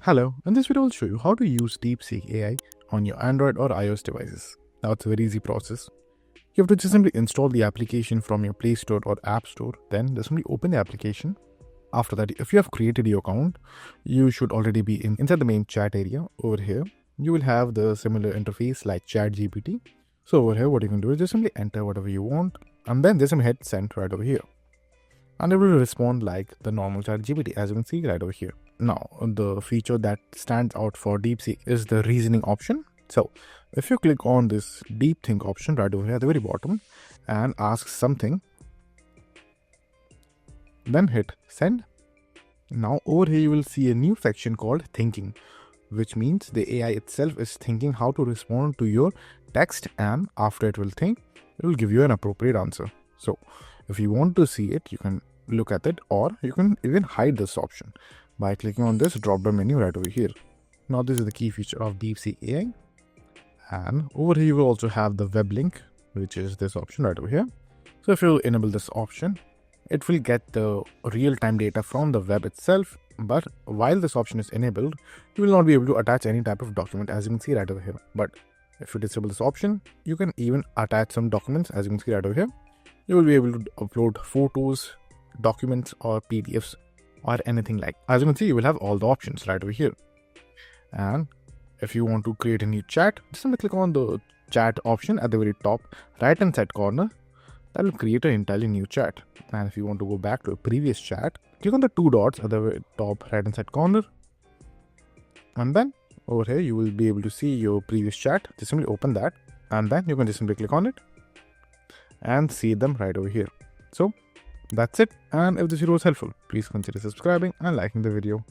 Hello, in this video I'll show you how to use Deepseek AI on your Android or iOS devices. Now it's a very easy process. You have to just simply install the application from your Play Store or App Store, then just simply open the application. After that, if you have created your account, you should already be inside the main chat area. Over here, you will have the similar interface like ChatGPT. So over here, what you can do is just simply enter whatever you want and then just simply hit send right over here. And it will respond like the normal ChatGPT, as you can see right over here. Now, the feature that stands out for Deepseek is the reasoning option. So, if you click on this deep think option right over here at the very bottom and ask something, then hit send. Now, over here you will see a new section called thinking, which means the AI itself is thinking how to respond to your text, and after it will think, it will give you an appropriate answer. So, if you want to see it, you can look at it, or you can even hide this option by clicking on this drop down menu right over here. Now this is the key feature of Deepseek AI, and over here you will also have the web link, which is this option right over here. So if you enable this option, it will get the real-time data from the web itself, but while this option is enabled, you will not be able to attach any type of document, as you can see right over here. But if you disable this option, you can even attach some documents, as you can see right over here. You will be able to upload photos, documents, or PDFs, or anything like. As you can see, you will have all the options right over here. And if you want to create a new chat, just simply click on the chat option at the very top right hand side corner. That will create an entirely new chat. And if you want to go back to a previous chat, click on the two dots at the very top right hand side corner. And then over here, you will be able to see your previous chat. Just simply open that, and then you can just simply click on it and see them right over here. So that's it, and if this video was helpful, please consider subscribing and liking the video.